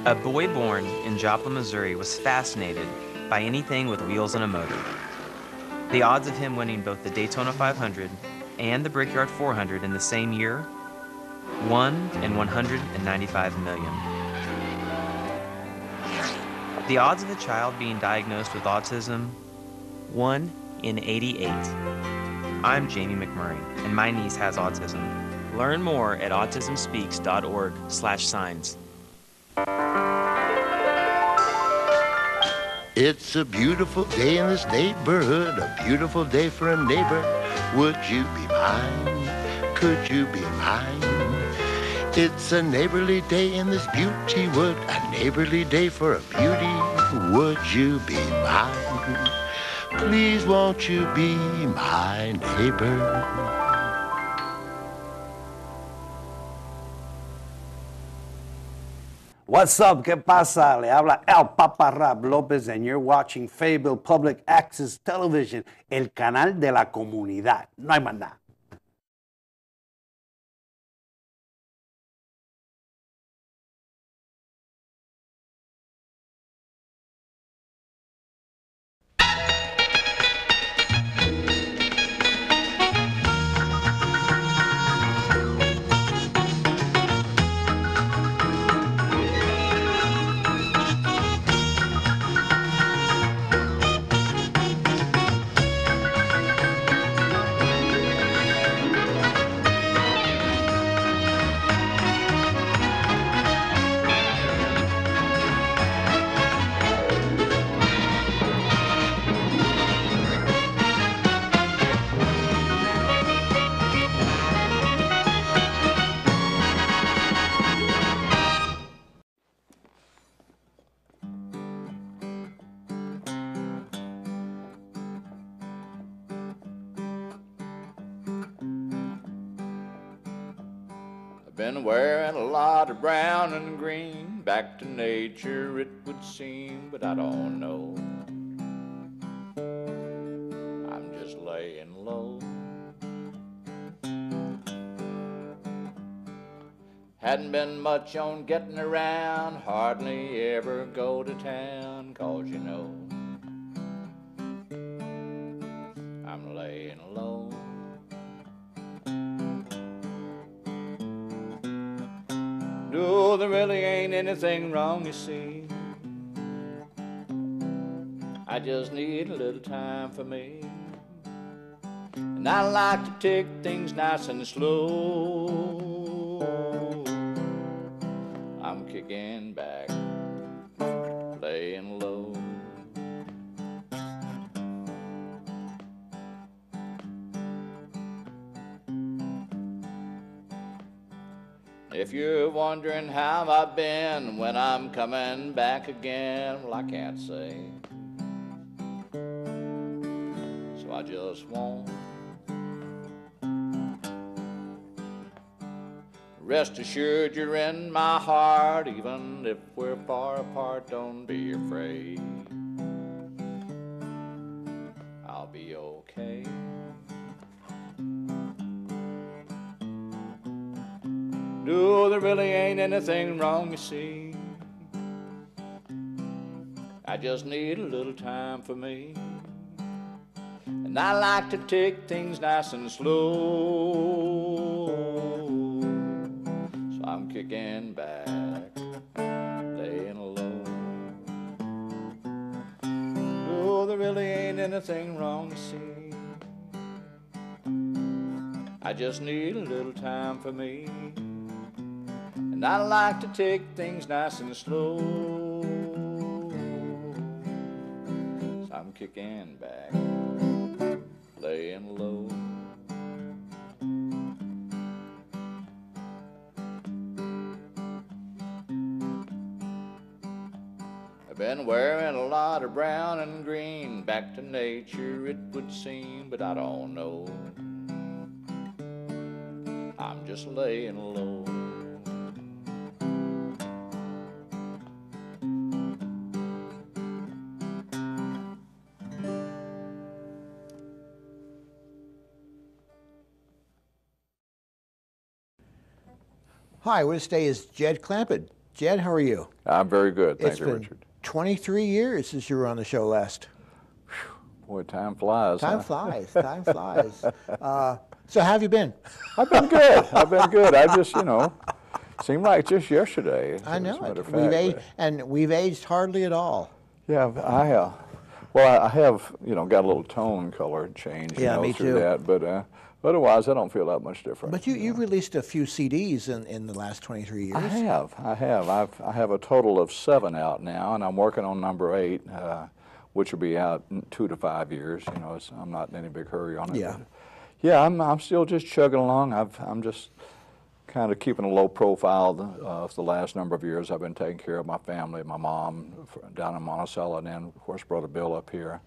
A boy born in Joplin, Missouri was fascinated by anything with wheels and a motor. The odds of him winning both the Daytona 500 and the Brickyard 400 in the same year, 1 in 195 million. The odds of a child being diagnosed with autism, 1 in 88. I'm Jamie McMurray, and my niece has autism. Learn more at autismspeaks.org/signs. It's a beautiful day in this neighborhood, a beautiful day for a neighbor. Would you be mine? Could you be mine? It's a neighborly day in this beauty wood, a neighborly day for a beauty. Would you be mine? Please won't you be my neighbor? What's up? ¿Qué pasa? Le habla El Papa Rap López and you're watching Fayetteville Public Access Television, el canal de la comunidad. No hay más nada. Been wearing a lot of brown and green, back to nature it would seem, but I don't know. I'm just laying low. Hadn't been much on getting around, hardly ever go to town, 'cause you know I'm laying low. No, there really ain't anything wrong, you see. I just need a little time for me. And I like to take things nice and slow. I'm kicking back, laying low. If you're wondering how I've been when I'm coming back again, well, I can't say. So I just won't. Rest assured you're in my heart, even if we're far apart, don't be afraid. I'll be okay. No, there really ain't anything wrong, you see. I just need a little time for me. And I like to take things nice and slow. So I'm kicking back, laying low. No, there really ain't anything wrong, you see. I just need a little time for me. And I like to take things nice and slow. So I'm kicking back, laying low. I've been wearing a lot of brown and green, back to nature it would seem, but I don't know. I'm just laying low. Hi, with us today is Jed Clampit. Jed, how are you? I'm very good, thank you, It's been Richard. 23 years since you were on the show last. Boy, time flies. Time flies. Time flies. So how have you been? I've been good. I've been good. I just, seemed like just yesterday. I know as a matter it. of fact, We've aged hardly at all. Yeah, I have, got a little tone color change, Yeah, me through too. that, but otherwise I don't feel that much different. But you've released a few CDs in the last 23 years. I have. I have a total of 7 out now, and I'm working on number 8, which will be out in 2 to 5 years. I'm not in any big hurry on it. Yeah. But yeah, I'm still just chugging along. I'm just kind of keeping a low profile for the last number of years. I've been taking care of my family, my mom down in Monticello, and then, of course, Brother Bill up here.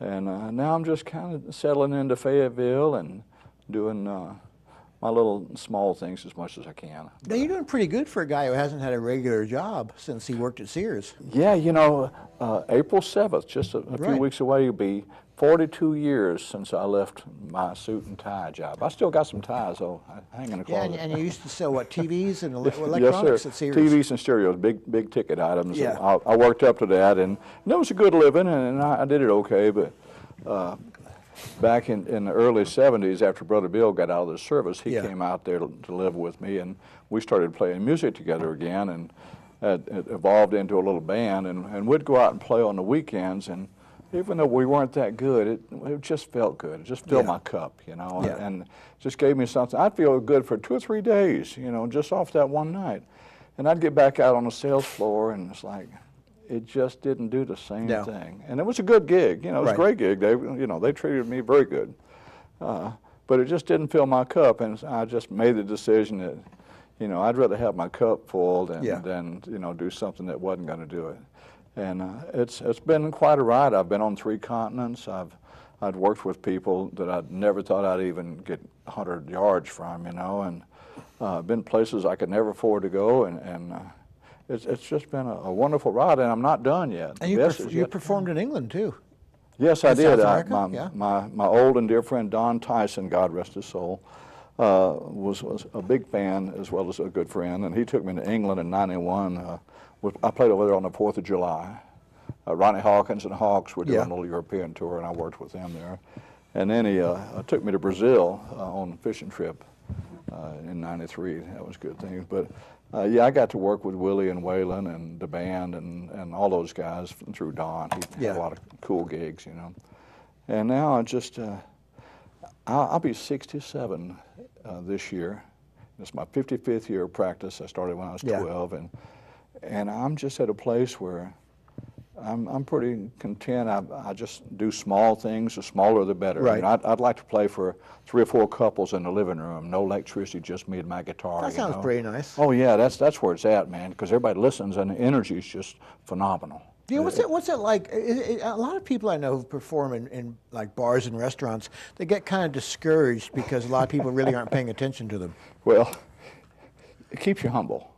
And now I'm just kind of settling into Fayetteville and doing my little small things as much as I can. Now, you're doing pretty good for a guy who hasn't had a regular job since he worked at Sears. Yeah, April 7th, just a few Right. weeks away, will be 42 years since I left my suit and tie job. I still got some ties, though, hanging in the Yeah, closet. and you used to sell, what, TVs and electronics Yes, sir. at Sears? TVs and stereos, big ticket items. Yeah. I worked up to that, and it was a good living, and I did it okay, but back in the early 70s, after Brother Bill got out of the service, he Yeah. came out there to live with me, and we started playing music together again, and it evolved into a little band, and we'd go out and play on the weekends, and even though we weren't that good, it just felt good. It just filled Yeah. my cup, Yeah. and just gave me something. I'd feel good for 2 or 3 days, just off that one night. And I'd get back out on the sales floor, and it's like, it just didn't do the same No. thing. And it was a good gig, it was Right. a great gig. They treated me very good. But it just didn't fill my cup, and I just made the decision that, I'd rather have my cup full than, Yeah. do something that wasn't going to do it. And it's been quite a ride. I've been on 3 continents. I'd worked with people that I'd never thought I'd even get 100 yards from, and been places I could never afford to go, and it's just been a wonderful ride, and I'm not done yet. And The best is you yet to performed in England, too. Yes, I in did. South America? My old and dear friend Don Tyson, God rest his soul, was a big fan as well as a good friend, and he took me to England in '91. I played over there on the 4th of July. Ronnie Hawkins and Hawks were doing Yeah. a little European tour, and I worked with them there. And then he took me to Brazil on a fishing trip in '93. That was a good thing. But yeah, I got to work with Willie and Waylon and the band and all those guys through Don. He Yeah. had a lot of cool gigs, And now I'll be 67 this year. It's my 55th year of practice. I started when I was 12, and I'm just at a place where I'm pretty content. I just do small things. The smaller, the better. Right. I'd like to play for 3 or 4 couples in the living room. No electricity, just me and my guitar. That sounds pretty nice. Oh yeah, that's where it's at, man. Because everybody listens, and the energy is just phenomenal. What's it like? A lot of people I know who perform in like bars and restaurants, they get kind of discouraged because a lot of people really aren't paying attention to them. Well, it keeps you humble.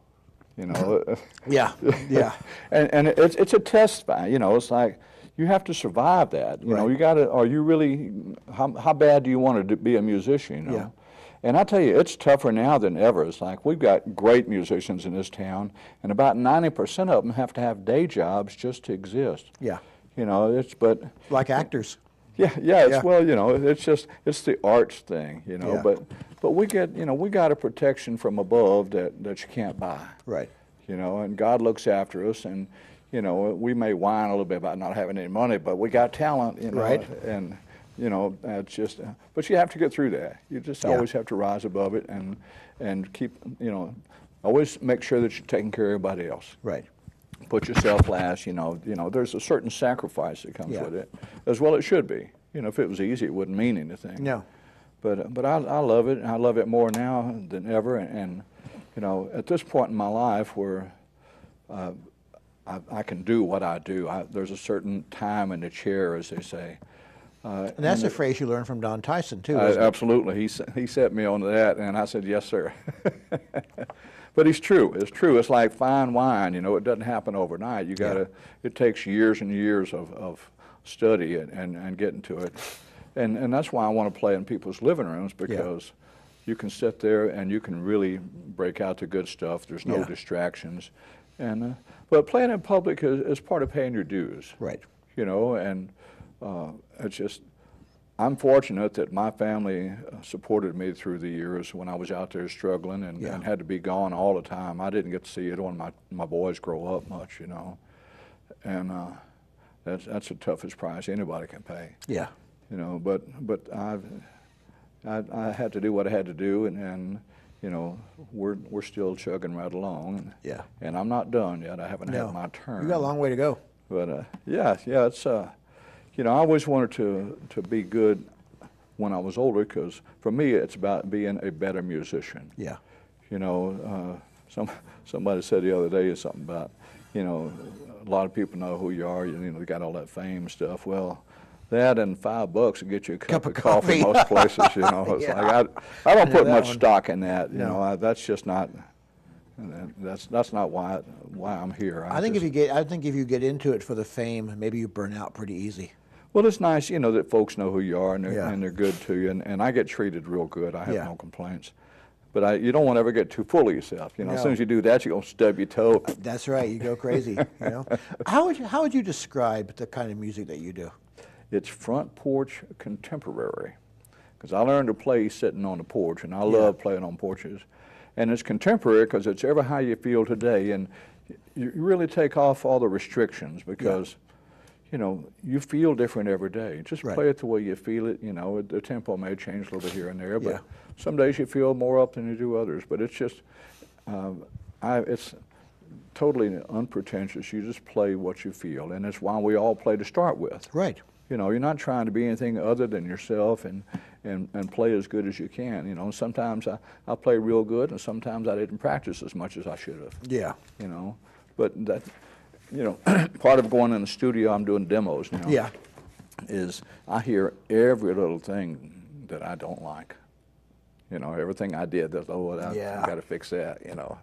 Yeah, yeah. and it's a test, it's like you have to survive that. Right. You gotta, are you really, how bad do you want to be a musician, Yeah. And I tell you, it's tougher now than ever. It's like we've got great musicians in this town, and about 90% of them have to have day jobs just to exist. Yeah. But Like actors. yeah, Yeah. well, it's the arts thing, Yeah. but we get, we got a protection from above that you can't buy. Right. And God looks after us, and, we may whine a little bit about not having any money, but we got talent, Right. And, it's just, but you have to get through that. You just always have to rise above it and keep, always make sure that you're taking care of everybody else. Right. Put yourself last, there's a certain sacrifice that comes with it, as well it should be. If it was easy, it wouldn't mean anything. No. But I love it, and I love it more now than ever, and at this point in my life where I can do what I do, there's a certain time in the chair, as they say. And that's a phrase you learned from Don Tyson, too, isn't it? Absolutely. He set me on that, and I said, yes, sir. But it's true. It's true. It's like fine wine. It doesn't happen overnight. You gotta. It takes years and years of study and getting to it. And that's why I want to play in people's living rooms, because you can sit there and you can really break out the good stuff. There's no distractions. And but playing in public is part of paying your dues. Right. You know, and it's just, I'm fortunate that my family supported me through the years when I was out there struggling and, Yeah. and had to be gone all the time. I didn't get to see either one of my boys grow up much, you know. And that's the toughest price anybody can pay. Yeah. You know, but I had to do what I had to do, and you know, we're still chugging right along. Yeah. And I'm not done yet. I haven't had my turn. You got a long way to go. But yeah, it's you know, I always wanted to be good when I was older, because for me it's about being a better musician. Yeah. You know, somebody said the other day something about, you know, a lot of people know who you are. You know, they got all that fame stuff. Well, that and $5 will get you a cup of coffee most places. You know, it's Yeah. like I don't put much one. stock in that. You No. know, that's just not. That's not why I'm here. I think if you get into it for the fame, maybe you burn out pretty easy. Well, it's nice, you know, that folks know who you are and they're, Yeah. and they're good to you, and I get treated real good. I have Yeah. no complaints. But you don't want to ever get too full of yourself. You know, as No. soon as you do that, you're going to stub your toe. That's right. You go crazy. You know. How would you describe the kind of music that you do? It's front porch contemporary, because I learned to play sitting on the porch, and I love playing on porches. And it's contemporary because it's ever how you feel today, and you really take off all the restrictions, because you know, you feel different every day. Just Right. play it the way you feel it. You know, the tempo may change a little bit here and there, but Yeah. some days you feel more up than you do others. But it's just, it's totally unpretentious. You just play what you feel, and that's why we all play to start with. Right. You know, you're not trying to be anything other than yourself, and play as good as you can. You know, sometimes I play real good, and sometimes I didn't practice as much as I should have. Yeah. You know, but that, you know, part of going in the studio, I'm doing demos now. Yeah. Is I hear every little thing that I don't like. You know, everything I did, I got to fix that. You know.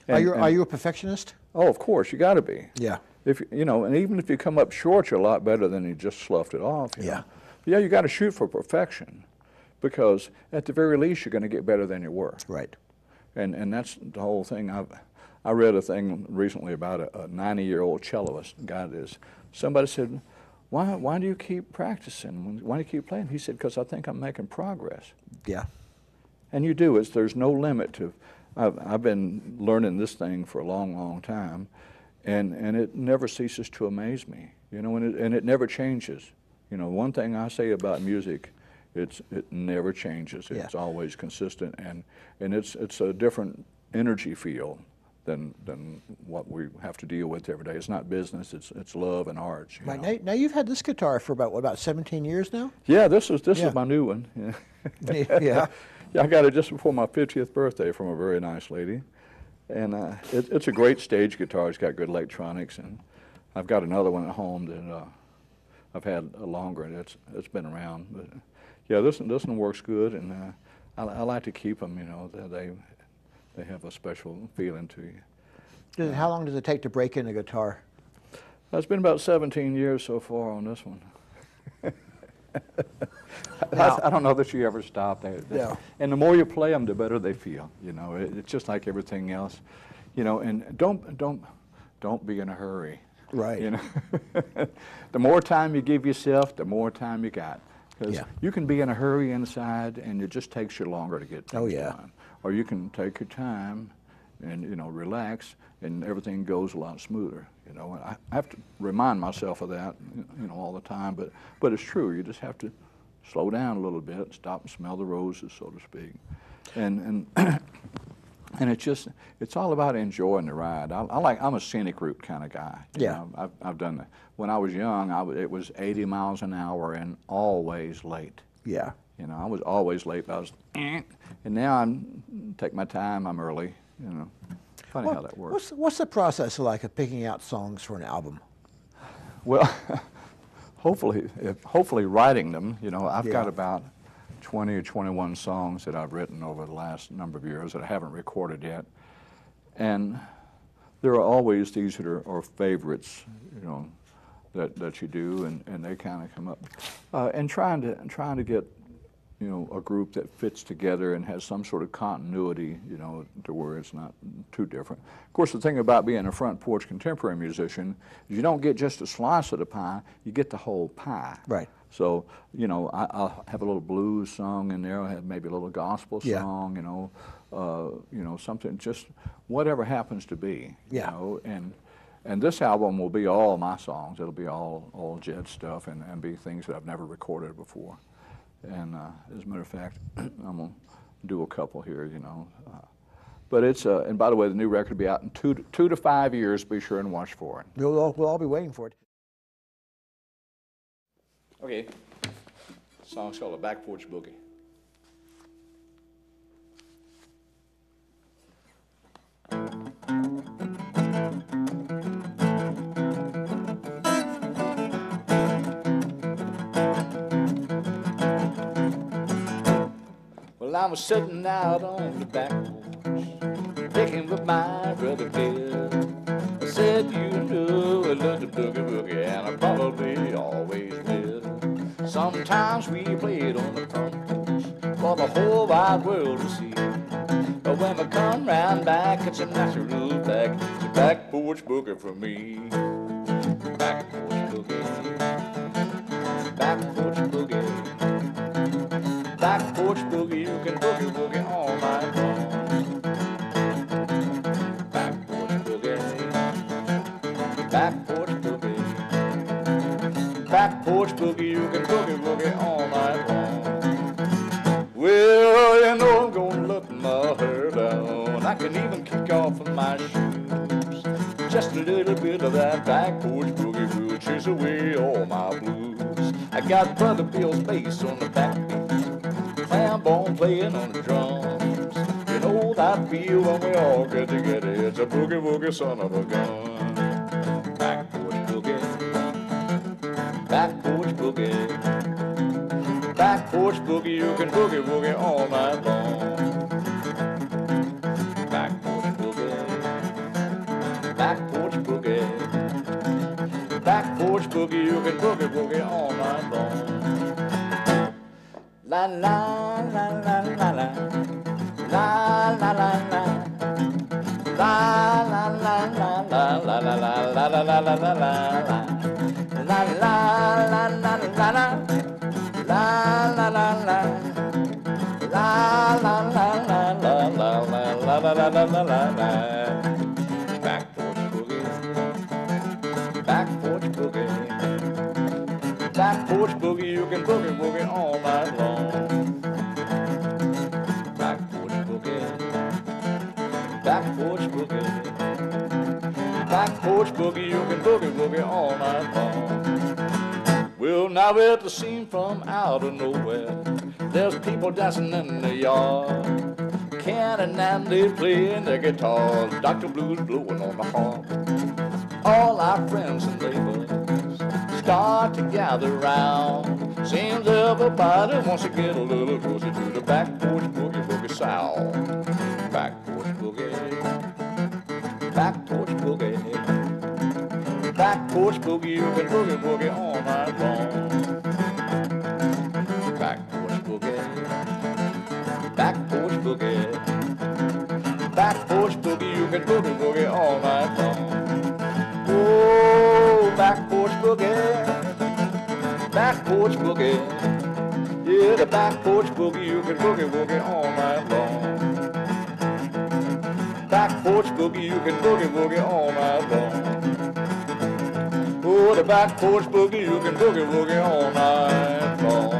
Are you a perfectionist? Oh, of course, you got to be. Yeah. If you know, and even if you come up short, you're a lot better than you just sloughed it off. You know? Yeah, you got to shoot for perfection, because at the very least, you're going to get better than you were. Right. And that's the whole thing. I read a thing recently about a 90-year-old celloist guy. Somebody said, why do you keep practicing? Why do you keep playing? He said, because I think I'm making progress. Yeah. And you do. There's no limit to. I've been learning this thing for a long, long time, and it never ceases to amaze me. You know, and it never changes. You know, one thing I say about music, it never changes. It's always consistent, and it's a different energy field than what we have to deal with every day. It's not business. It's love and arts. You know? Right. Now you've had this guitar for about 17 years now? Yeah, this is my new one. Yeah. Yeah. Yeah, I got it just before my 50th birthday from a very nice lady, and it's a great stage guitar. It's got good electronics, and I've got another one at home that I've had longer. It's been around, but yeah, this one works good, and I like to keep them. You know, they have a special feeling to you. How long does it take to break in a guitar? It's been about 17 years so far on this one. I don't know that you ever stop. Yeah. And the more you play them, the better they feel. You know, it's just like everything else. You know, and don't be in a hurry. Right. You know, the more time you give yourself, the more time you got. Because you can be in a hurry inside, and it just takes you longer to get things done. Or you can take your time and, you know, relax, and everything goes a lot smoother. You know, and I have to remind myself of that, you know, all the time. But it's true. You just have to slow down a little bit, stop and smell the roses, so to speak, and and it's all about enjoying the ride. I'm a scenic route kind of guy. You know, I've done that. When I was young, it was 80 miles an hour and always late. Yeah. You know, I was always late. And now I'm take my time. I'm early. You know, funny how that works. What's the process like of picking out songs for an album? Well, hopefully writing them. You know, I've got about 20 or 21 songs that I've written over the last number of years that I haven't recorded yet, and there are always these that are favorites. You know, that you do, and they kind of come up, and trying to get, you know, a group that fits together and has some sort of continuity, you know, to where it's not too different. Of course, the thing about being a front porch contemporary musician is you don't get just a slice of the pie, you get the whole pie. Right. So, you know, I'll have a little blues song in there, I'll have maybe a little gospel song, you know, something, just whatever happens to be, you know, and this album will be all my songs. It'll be all Jed stuff and be things that I've never recorded before. And as a matter of fact, I'm going to do a couple here, you know. But it's, and by the way, the new record will be out in 2 to 5 years. Be sure and watch for it. We'll all be waiting for it. Okay, the song's called "The Back Porch Boogie." Well, I was sitting out on the back porch, picking with my brother Bill. I said, you know, I learned to boogie woogie, and I probably always will. Sometimes we played on the front porch for the whole wide world to see. But when we come round back, it's a natural fact. It's a back porch boogie for me. Back porch boogie. Back porch boogie. Back porch boogie, you can boogie woogie all night long. Back porch boogie. Back porch boogie. Back porch boogie, you can boogie woogie all night long. Well, you know I'm gonna let my hair down. I can even kick off of my shoes. Just a little bit of that back porch boogie will chase away all my blues. I got Brother Bill's bass on the back beat, Clambone playing on the drums. You know that feel when we all get together. It's a boogie woogie son of a gun. Back porch boogie. Back porch boogie. Back porch boogie, you can boogie woogie all night long. Back porch boogie. Back porch boogie. Back porch boogie, you can boogie woogie all night long. La la la la la la. La la la la. La la la la la la la la la la la la la la. La la la la la la. La la la la. La la la la la la la la la la la la la. Back porch boogie. Back porch boogie. Back porch boogie, you can boogie woogie all night long. Back porch boogie. Back porch boogie. Back porch boogie, you can boogie woogie all night long. Well, now at the scene from out of nowhere, there's people dancing in the yard. Ken and Andy playing their guitars, Dr. Blues blowing on the harp. All our friends and neighbors start to gather round. Seems everybody wants to get a little closer to the back porch boogie woogie sound. Back porch boogie. Back porch boogie. Back porch boogie, you can boogie woogie all night long. Back porch boogie. Back porch boogie. Back porch boogie, you can boogie woogie all night long. Oh, back porch boogie. Back porch boogie. Yeah, the back porch boogie, you can boogie woogie all night long. Back porch boogie, you can boogie woogie all night long. Oh, the back porch boogie, you can boogie woogie all night long.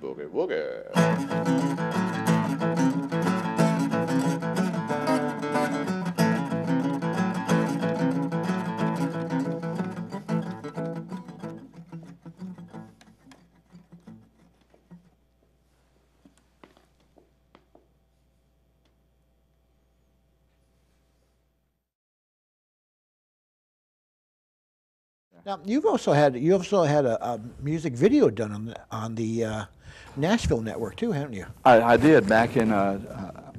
Boogie woogie. Now you've also had a music video done on the Nashville network too, haven't you? I did back in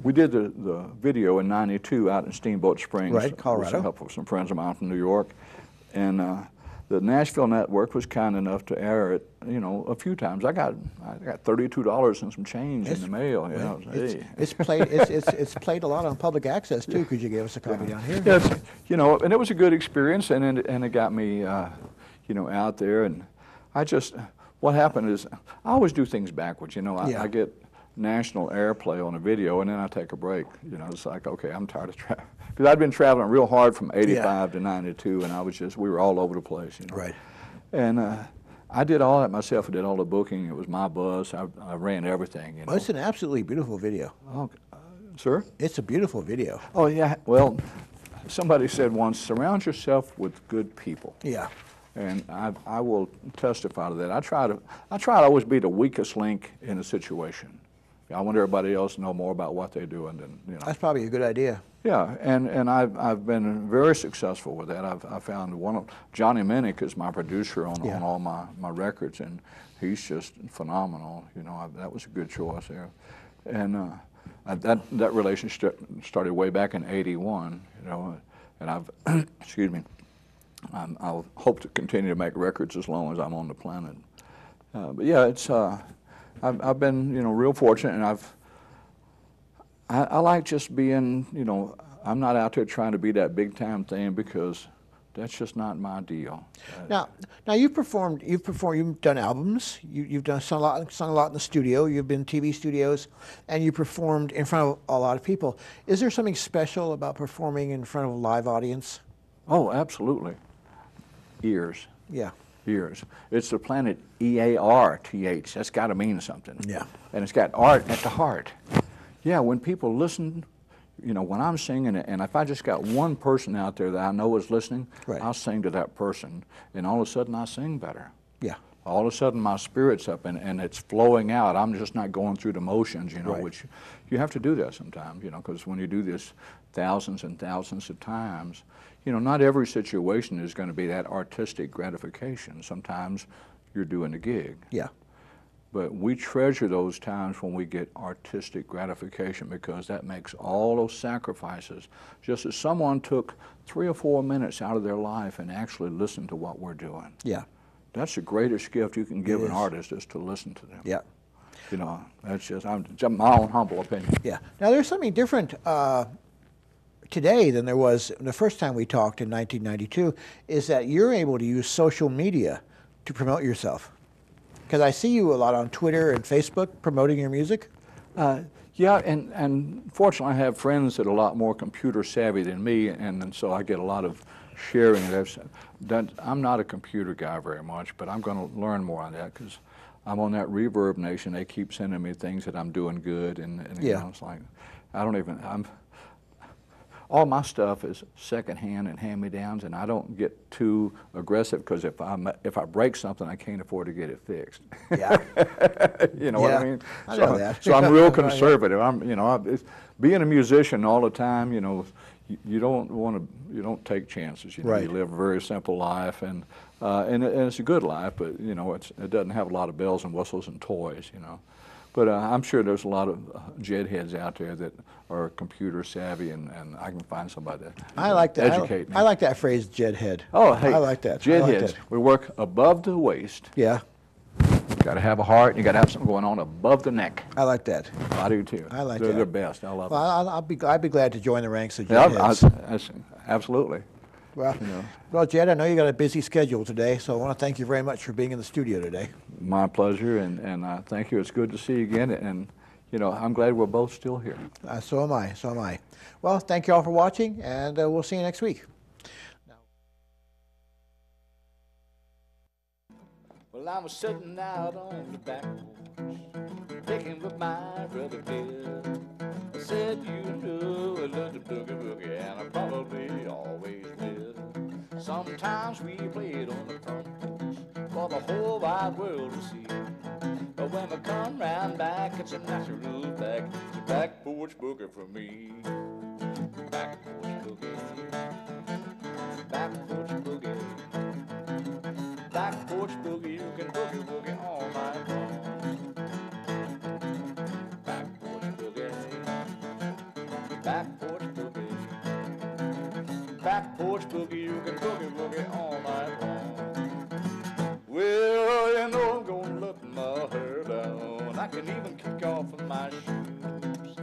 we did the video in '92 out in Steamboat Springs. Right, Colorado. With some help from some friends of mine from New York. And the Nashville network was kind enough to air it, you know, a few times. I got $32 and some change in the mail. You know, it's played a lot on public access too. Could you give us a copy down here? Yeah, you know, and it was a good experience, and it got me, you know, out there. And what happened is I always do things backwards. You know, I get national airplay on a video, and then I take a break. You know, it's like, okay, I'm tired of traveling. Because I'd been traveling real hard from '85 to '92, and we were all over the place, you know. Right. And I did all that myself. I did all the booking. It was my bus. I ran everything, you know. Well, it's an absolutely beautiful video. Oh, sir? It's a beautiful video. Oh, yeah. Well, somebody said once, surround yourself with good people. Yeah. And I will testify to that. I try to always be the weakest link in a situation. I want everybody else to know more about what they're doing than, you know. That's probably a good idea. Yeah, and I've been very successful with that. I found Johnny Minnick is my producer on all my records, and he's just phenomenal. You know, that was a good choice there. And that relationship started way back in '81. You know, and I've excuse me. I'll hope to continue to make records as long as I'm on the planet. But yeah, it's I've been, you know, real fortunate, and I like just being, you know, I'm not out there trying to be that big time thing, because that's just not my deal. Now you've done albums, you've sung a lot in the studio, you've been in TV studios, and you performed in front of a lot of people. Is there something special about performing in front of a live audience? Oh, absolutely. Ears. Yeah. Ears. It's the planet EARTH. That's got to mean something. Yeah. And it's got art at the heart. Yeah, when people listen, you know, when I'm singing it, and if I just got one person out there that I know is listening, right, I'll sing to that person, and all of a sudden I sing better. Yeah. All of a sudden my spirit's up, and it's flowing out. I'm just not going through the motions, you know, right, which you have to do that sometimes, you know, because when you do this thousands and thousands of times, you know, not every situation is going to be that artistic gratification. Sometimes you're doing a gig. Yeah. But we treasure those times when we get artistic gratification, because that makes all those sacrifices. Just as someone took 3 or 4 minutes out of their life and actually listened to what we're doing. Yeah. That's the greatest gift you can give an artist, is to listen to them. Yeah. You know, that's just my own humble opinion. Yeah. Now there's something different today than there was the first time we talked in 1992, is that you're able to use social media to promote yourself. Because I see you a lot on Twitter and Facebook promoting your music. Yeah, and fortunately I have friends that are a lot more computer savvy than me, and so I get a lot of sharing. I'm not a computer guy very much, but I'm going to learn more on that, because I'm on that Reverb Nation. They keep sending me things that I'm doing good, and you know, it's like, all my stuff is secondhand and hand-me-downs, and I don't get too aggressive, because if I break something, I can't afford to get it fixed. Yeah. You know what I mean? I know that. So I'm real conservative. Being a musician all the time, you know, you don't take chances. You know, you live a very simple life, and it's a good life, but you know, it doesn't have a lot of bells and whistles and toys. You know. But I'm sure there's a lot of Jed heads out there that are computer savvy, and I can find somebody to educate me. I like that phrase, Jed head. Oh, hey, I like that. Jed heads. We work above the waist. Yeah. You got to have a heart, and you got to have something going on above the neck. I like that. I do too. I like that. They're the best. I love them. I'd be glad to join the ranks of Jed heads. Absolutely. Well, well, Jed, I know you got a busy schedule today, so I want to thank you very much for being in the studio today. My pleasure, and thank you. It's good to see you again, and you know, I'm glad we're both still here. So am I. So am I. Well, thank you all for watching, and we'll see you next week. Well, I was sitting out on the back porch, picking with my brother Bill. I said, you know, I learned to boogie, and I probably always will. Sometimes we played on the front porch for the whole wide world to see. But when we come round back, it's a natural fact. It's a back porch boogie for me. Back porch boogie. Back porch boogie. Back porch boogie, you can boogie woogie all night long. Back porch boogie. Back porch boogie. Back porch boogie, you can boogie woogie all night long. Well, you know I'm gonna let my hair down. I can even kick off my shoes.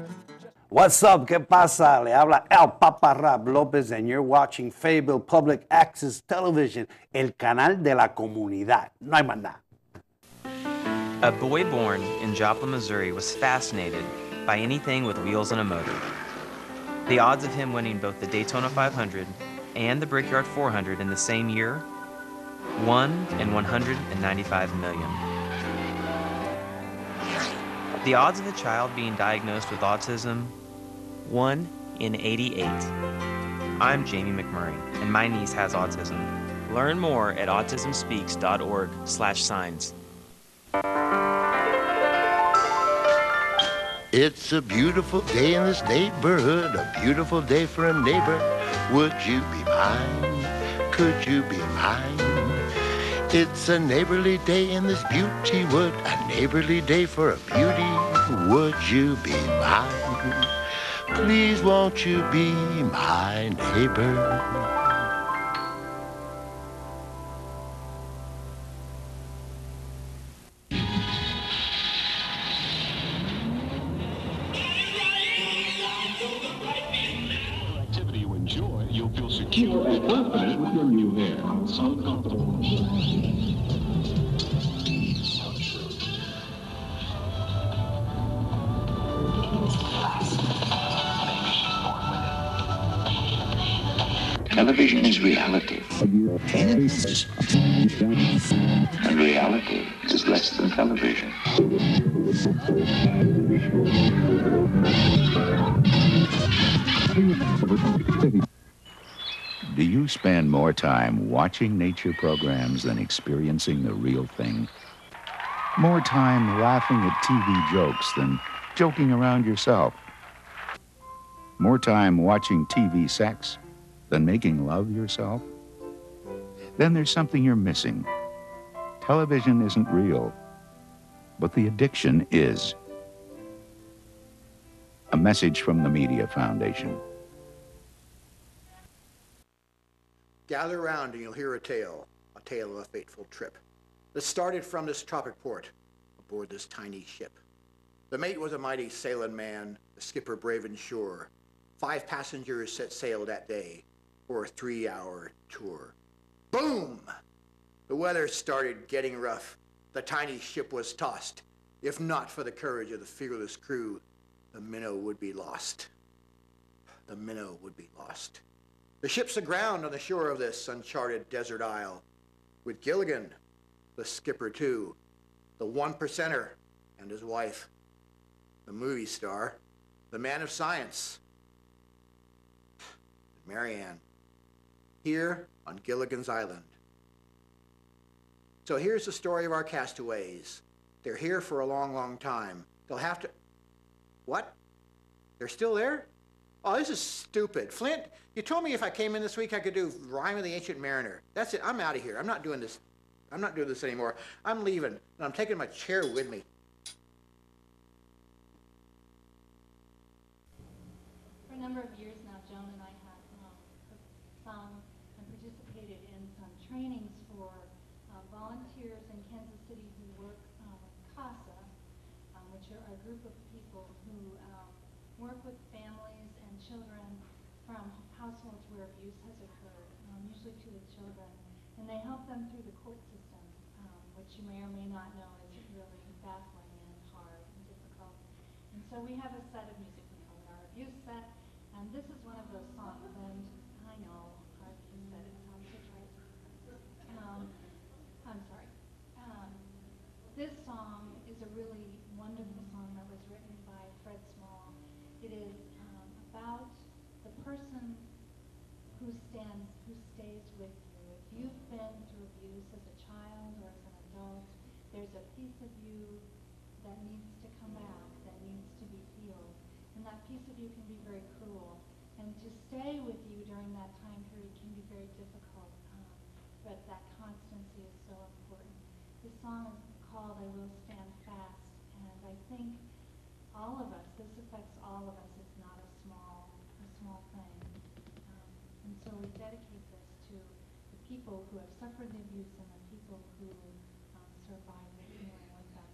What's up? ¿Qué pasa? Le habla El Papa Rap Lopez, and you're watching Fable Public Access Television, el canal de la comunidad. No hay más nada. A boy born in Joplin, Missouri was fascinated by anything with wheels and a motor. The odds of him winning both the Daytona 500 and the Brickyard 400 in the same year, 1 in 195 million. The odds of a child being diagnosed with autism, 1 in 88. I'm Jamie McMurray, and my niece has autism. Learn more at autismspeaks.org/signs. It's a beautiful day in this neighborhood, a beautiful day for a neighbor. Would you be mine? Could you be mine? It's a neighborly day in this beauty wood, a neighborly day for a beauty. Would you be mine? Please won't you be my neighbor? Activity you enjoy, you'll feel secure and confident with your new hair. So comfortable. Television is reality. And reality is less than television. Do you spend more time watching nature programs than experiencing the real thing? More time laughing at TV jokes than joking around yourself? More time watching TV sex than making love yourself? Then there's something you're missing. Television isn't real, but the addiction is. A message from the Media Foundation. Gather around and you'll hear a tale of a fateful trip that started from this tropic port aboard this tiny ship. The mate was a mighty sailing man, the skipper brave and sure. 5 passengers set sail that day for a 3-hour tour. Boom! The weather started getting rough. The tiny ship was tossed. If not for the courage of the fearless crew, the minnow would be lost. The minnow would be lost. The ship's aground on the shore of this uncharted desert isle, with Gilligan, the skipper too, the 1%er and his wife, the movie star, the man of science, Marianne, here on Gilligan's Island. So here's the story of our castaways. They're here for a long, long time. They'll have to... What? They're still there? Oh, this is stupid. Flint, you told me if I came in this week I could do Rhyme of the Ancient Mariner. That's it. I'm out of here. I'm not doing this. I'm not doing this anymore. I'm leaving, and I'm taking my chair with me. For a number of years now, Joan and I have sung and participated in some trainings for volunteers in Kansas City who work with CASA, which are a group of people who work with families and children from households where abuse has occurred, usually to the children, and they help them through the court system, which you may or may not know is really baffling and hard and difficult. And so we have a set of music, we call it our abuse set, and this is one of those songs, and I know our abuse set, it sounds so trite. I'm sorry. This song is a really wonderful song that was written by Fred Small. It is about the person who stays with you. If you've been through abuse as a child or as an adult, there's a piece of you that needs to come back, that needs to be healed. And that piece of you can be very cruel. And to stay with you during that time period can be very difficult, but that constancy is so important. This song is called I Will Stand Fast, and I think all of us, this affects all of us. It's not a small small thing. And so we dedicate this to the people who have suffered the abuse and the people who survived it, dealing with them.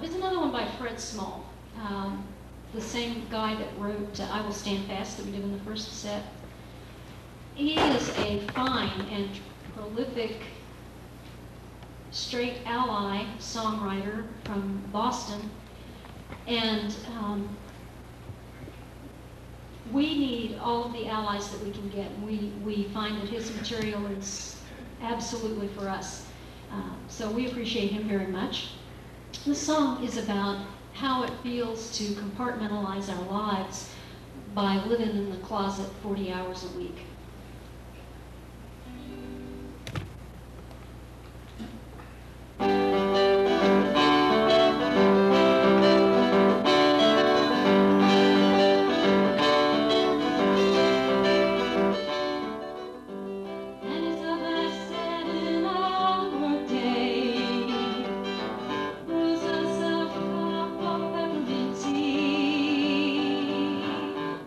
It's another one by Fred Small, the same guy that wrote I Will Stand Fast that we did in the first set. He is a fine and prolific straight ally songwriter from Boston, and we need all of the allies that we can get. We find that his material is absolutely for us. So we appreciate him very much. The song is about how it feels to compartmentalize our lives by living in the closet 40 hours a week.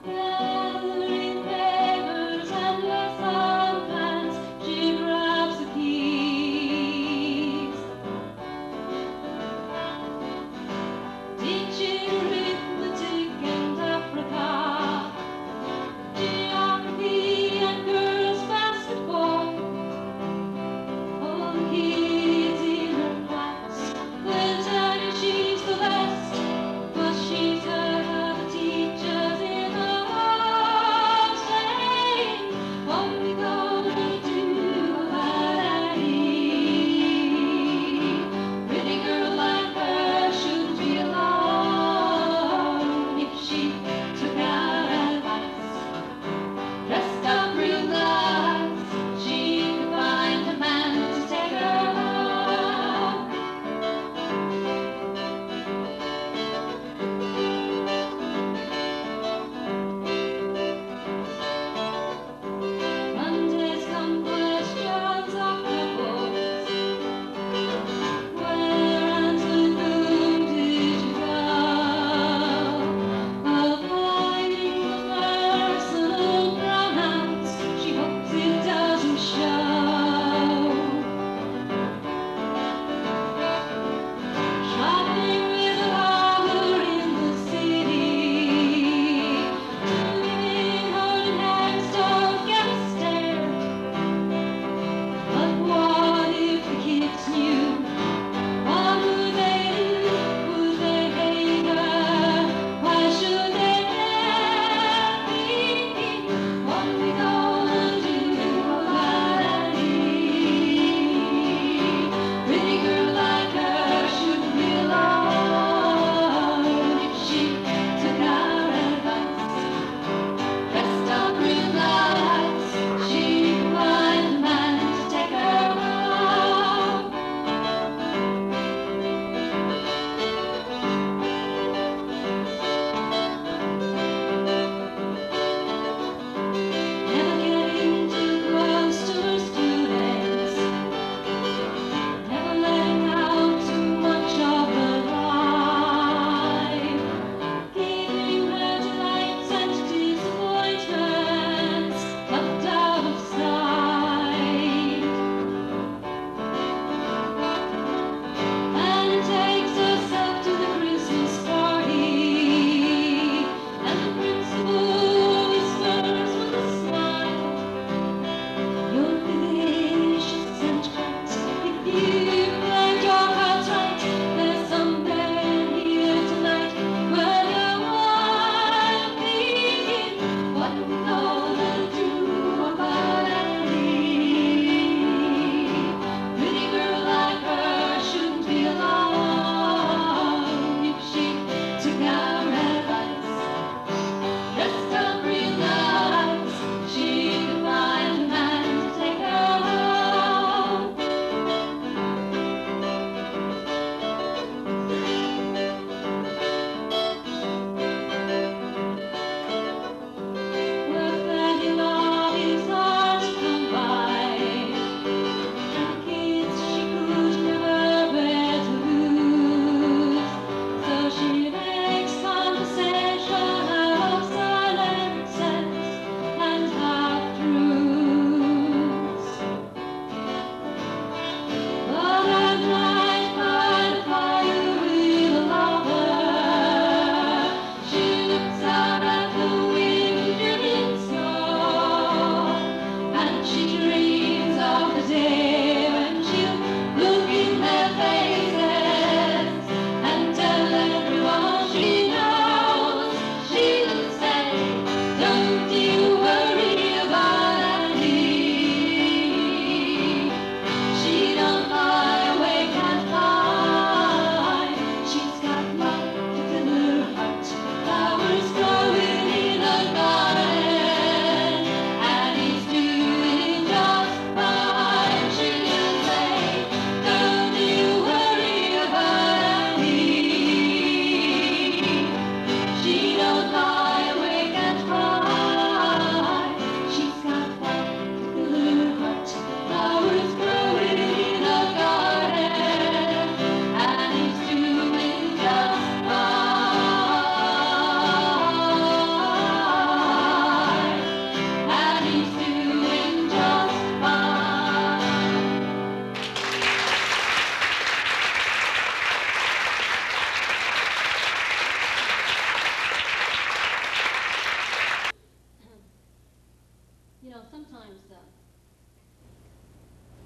Gathering papers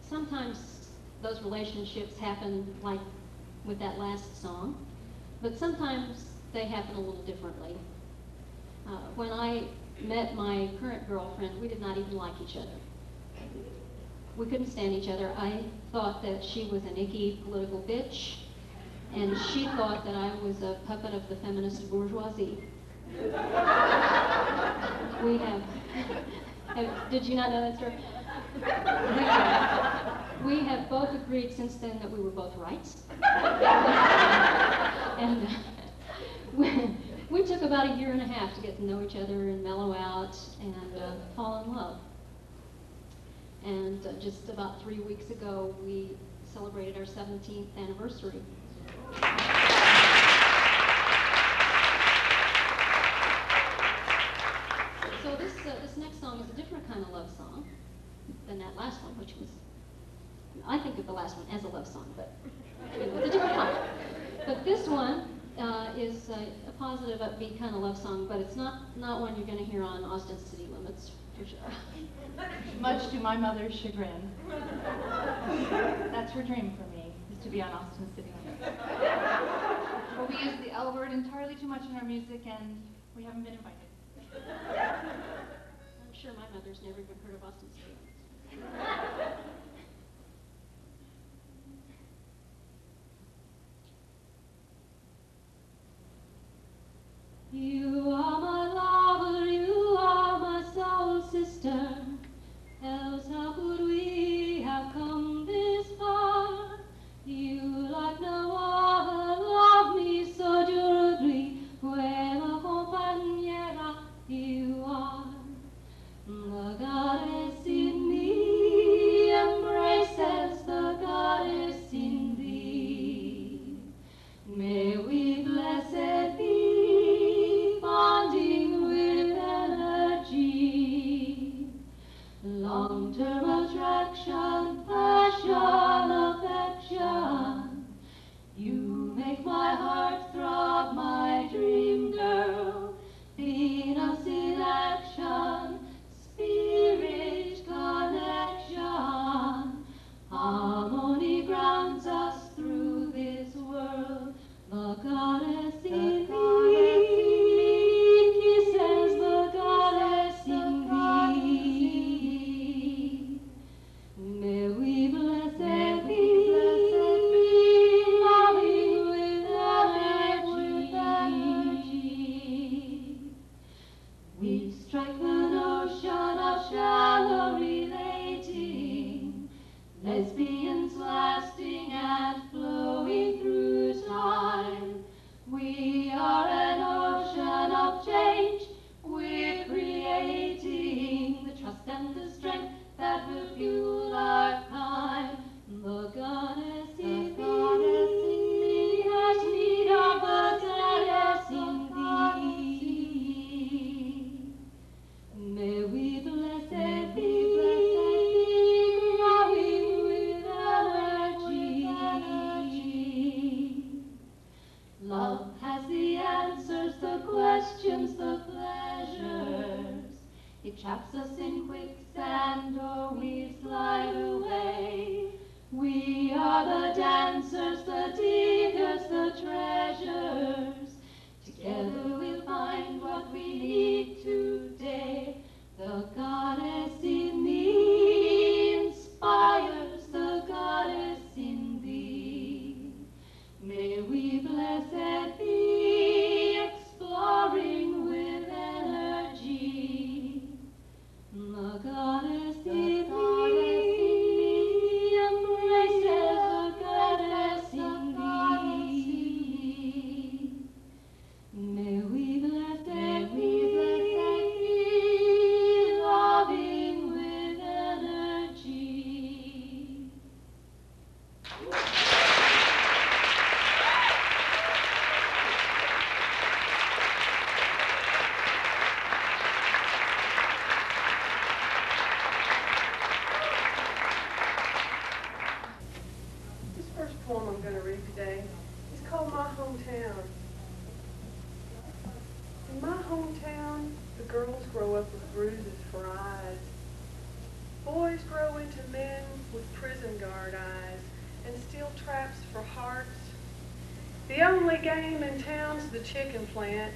sometimes those relationships happen like with that last song, but sometimes they happen a little differently. When I met my current girlfriend, we did not even like each other. We couldn't stand each other. I thought that she was an icky political bitch, and she thought that I was a puppet of the feminist bourgeoisie. We have did you not know that story? We have both agreed since then that we were both right. And we took about a year and a half to get to know each other and mellow out and fall in love. And just about 3 weeks ago, we celebrated our 17th anniversary. So this next song is a different kind of love song than that last one, which was, I think of the last one as a love song, but you know, it's a different kind. But this one is a positive, upbeat kind of love song, but it's not one you're going to hear on Austin City Limits, for sure. Much to my mother's chagrin. That's her dream for me, is to be on Austin City Limits. But we use the L word entirely too much in our music, and we haven't been invited. I'm sure my mother's never even heard of Austin City Limits. You are my lover, you are my soul sister, else how could we have come this far? You like no other love me so durably, buena compañera you are. The goddess in me embraces the goddess in thee. May we blessed be, bonding with energy. Long-term attraction, passion, affection. You make my heart throb, my dream girl. Venus in action, spirit connection. Harmony grounds us through this world. The goddess in me kisses the goddess in thee. May we blessed be, loving with energy. We strike the notion of shallow relating, lesbians lasting and flowing through time. We are an ocean of change, we're creating the trust and the strength that will fuel our kind. The goddess in me has need of the goddess in thee. May we blessed be, growing with energy. Love has the answers, the questions, the pleasures. It traps us in quicksand or we slide away. We are the dancers, the diggers, the treasures. Together we'll find what we need today. The goddess in me inspires the goddess in thee. May we blessed be, exploring with energy. The goddess in me embraces the goddess in thee. May we blessed be, loving with energy. This first poem I'm going to read today is called My Hometown. In my hometown, the girls grow up with bruises for eyes. Boys grow into men with prison guard eyes and steel traps for hearts. The only game in town's the chicken plant.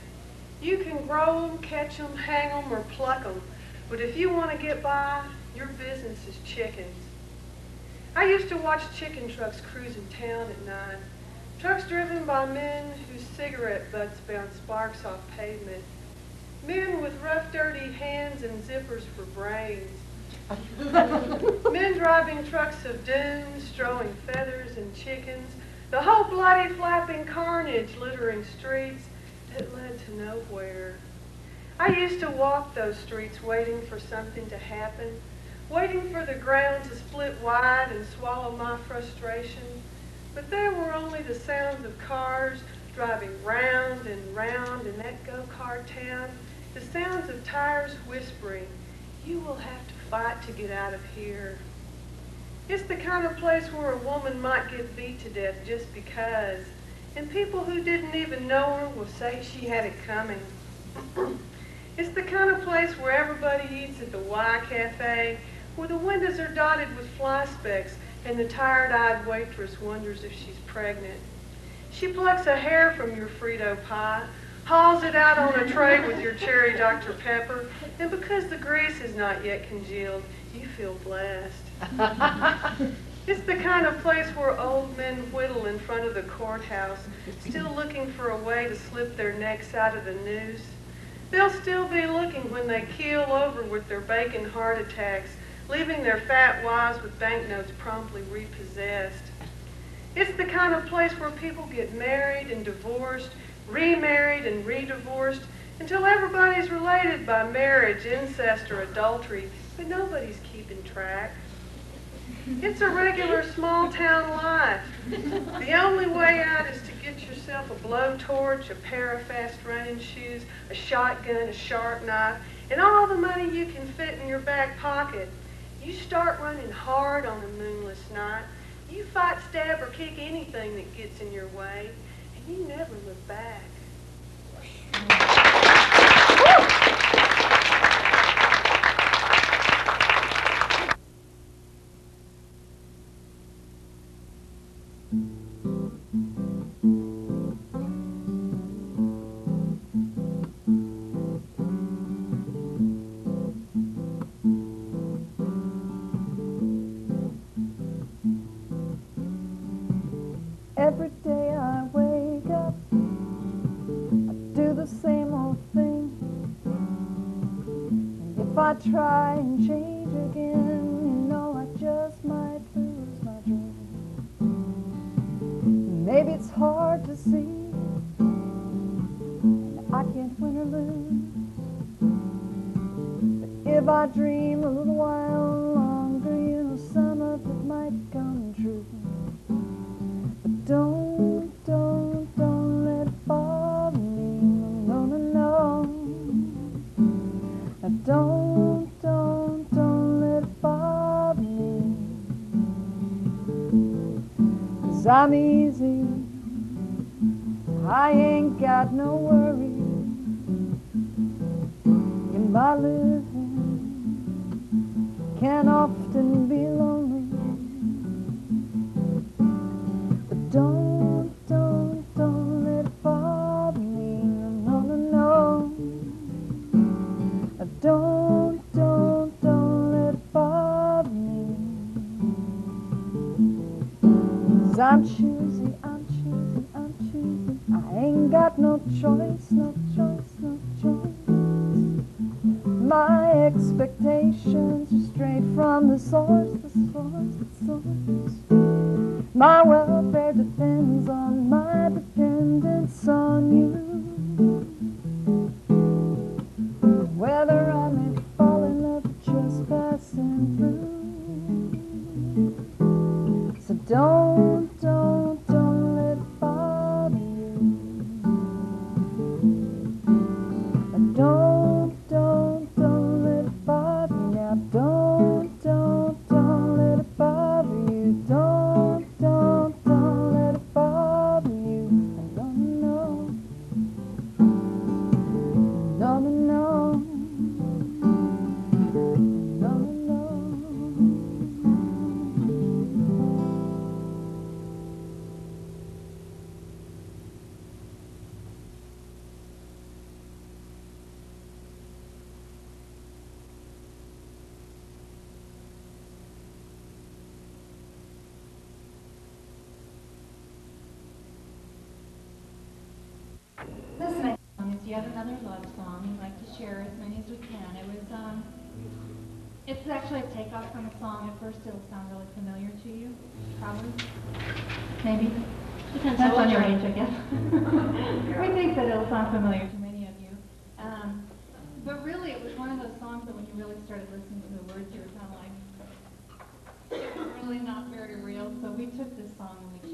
You can grow 'em, catch 'em, hang 'em, or pluck 'em, but if you want to get by, your business is chickens. I used to watch chicken trucks cruising town at night, trucks driven by men whose cigarette butts bounce sparks off pavement, men with rough, dirty hands and zippers for brains, men driving trucks of doom, strowing feathers and chickens, the whole bloody, flapping carnage littering streets that led to nowhere. I used to walk those streets waiting for something to happen, waiting for the ground to split wide and swallow my frustration. But there were only the sounds of cars driving round and round in that go-kart town, the sounds of tires whispering, "You will have to fight to get out of here." It's the kind of place where a woman might get beat to death just because, and people who didn't even know her will say she had it coming. It's the kind of place where everybody eats at the Y Cafe, where the windows are dotted with fly specks and the tired-eyed waitress wonders if she's pregnant. She plucks a hair from your Frito pie, hauls it out on a tray with your cherry Dr. Pepper, and because the grease has not yet congealed, you feel blessed. It's the kind of place where old men whittle in front of the courthouse, still looking for a way to slip their necks out of the noose. They'll still be looking when they keel over with their bacon heart attacks, leaving their fat wives with banknotes promptly repossessed. It's the kind of place where people get married and divorced, remarried and re-divorced, until everybody's related by marriage, incest, or adultery, but nobody's keeping track. It's a regular small-town life. The only way out is to get yourself a blowtorch, a pair of fast running shoes, a shotgun, a sharp knife, and all the money you can fit in your back pocket. You start running hard on a moonless night. You fight, stab, or kick anything that gets in your way, and you never look back. Every day I wake up, I do the same old thing. And if I try and change again, you know I just might lose my dream. Maybe it's hard to see, and I can't win or lose. But if I dream a little while longer, you know some of it might come true. Don't let it bother me, no, no, no. Now don't let it bother me. 'Cause I'm easy, I ain't got no worry. And my living can often be lonely. Don't let it bother me, no, no, no. Don't let it bother me. 'Cause I'm choosy, I ain't got no choice, no choice, no choice. My expectations are straight from the source, the source, the source. My welfare depends on my dependence on you. Whether I may fall in love or just passing through. So don't let it bother you. Don't let it bother me now. Don't let it bother you. Don't let it bother you. I don't know. yet another love song. We like to share as many as we can. It's actually a takeoff from a song. At first it'll sound really familiar to you, probably. Maybe. Depends That's on on your what age, I guess. We think that it'll sound familiar to many of you. But really, it was one of those songs that when you really started listening to the words, you were kind of like, it was really not very real. So we took this song and we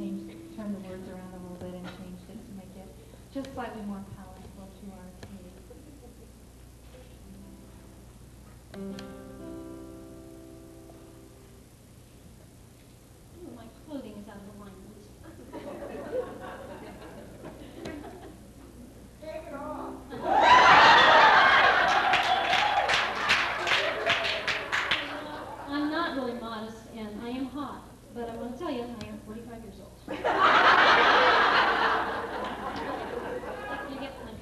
turned the words around a little bit and changed it to make it just slightly more palatable to our taste. Ooh, my clothing is out of alignment. Take it off. I'm not really modest, and I am hot, but I want to tell you, I am 45 years old. You get the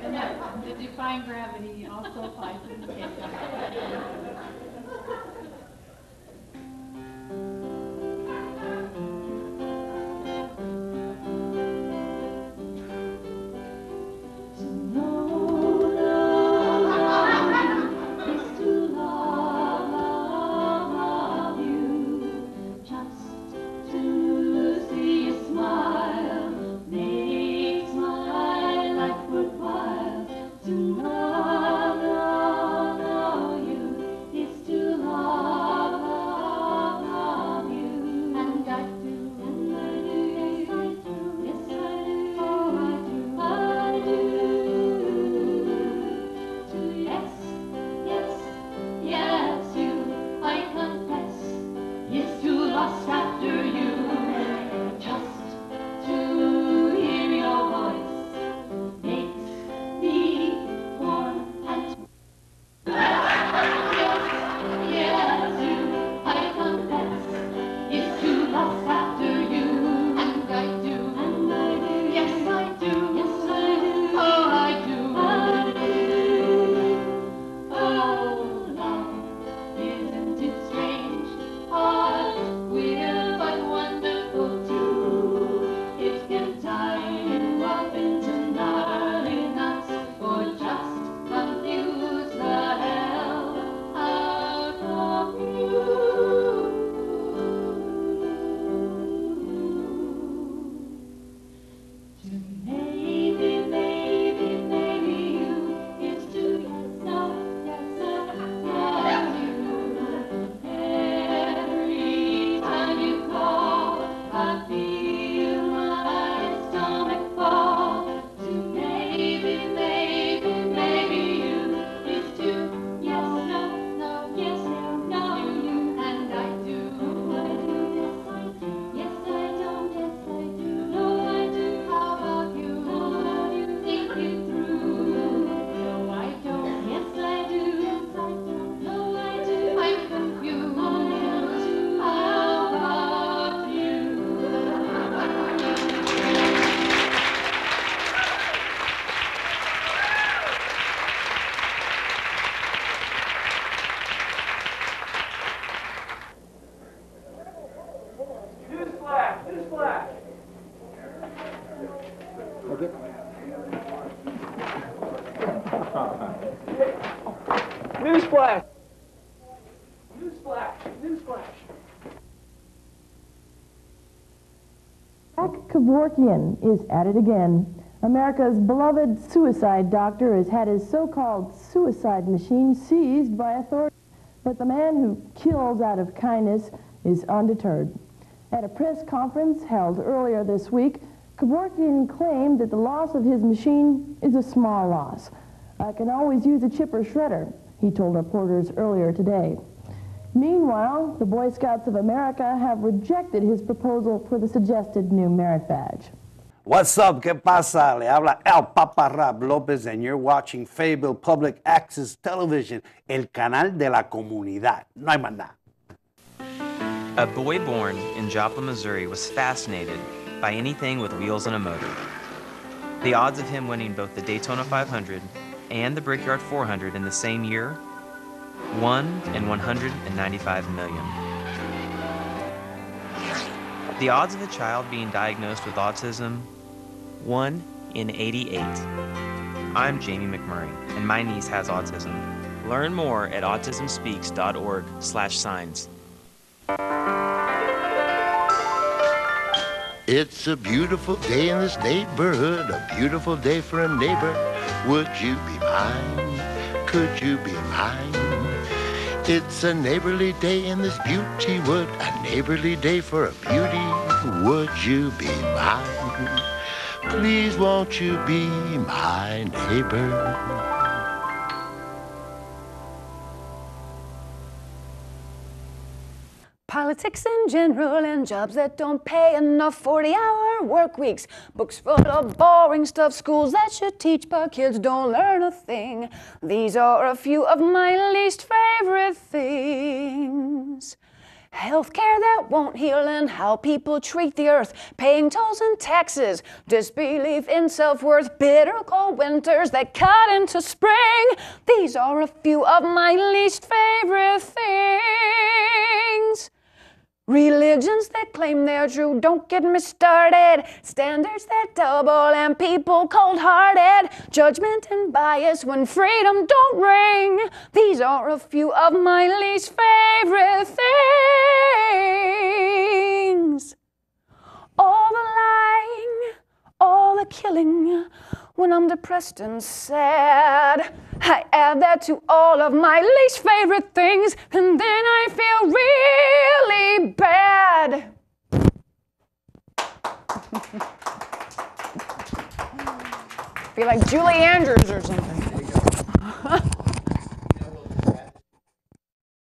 And the defying gravity also applies to the takeoff. Newsflash! Newsflash! Newsflash! Jack Kevorkian is at it again. America's beloved suicide doctor has had his so-called suicide machine seized by authorities. But the man who kills out of kindness is undeterred. At a press conference held earlier this week, Kevorkian claimed that the loss of his machine is a small loss. I can always use a chipper shredder, he told reporters earlier today. Meanwhile, the Boy Scouts of America have rejected his proposal for the suggested new merit badge. What's up? ¿Qué pasa? Le habla El Papa Rab Lopez, and you're watching Fayetteville Public Access Television, el canal de la comunidad. No hay más nada. A boy born in Joplin, Missouri was fascinated by anything with wheels and a motor. The odds of him winning both the Daytona 500 and the Brickyard 400 in the same year, 1 in 195 million. The odds of a child being diagnosed with autism, 1 in 88. I'm Jamie McMurray, and my niece has autism. Learn more at autismspeaks.org/signs. It's a beautiful day in this neighborhood, a beautiful day for a neighbor. Would you be mine? Could you be mine? It's a neighborly day in this beauty wood, a neighborly day for a beauty. Would you be mine? Please won't you be my neighbor? Politics in general and jobs that don't pay enough, 40-hour work weeks, books full of boring stuff, schools that should teach but kids don't learn a thing. These are a few of my least favorite things. Healthcare that won't heal and how people treat the earth, paying tolls and taxes, disbelief in self-worth, bitter cold winters that cut into spring. These are a few of my least favorite things. Religions that claim they're true, don't get me started. Standards that double and people cold-hearted. Judgment and bias when freedom don't ring. These are a few of my least favorite things. All the lying, all the killing. When I'm depressed and sad, I add that to all of my least favorite things, and then I feel really bad. Feel like Julie Andrews or something.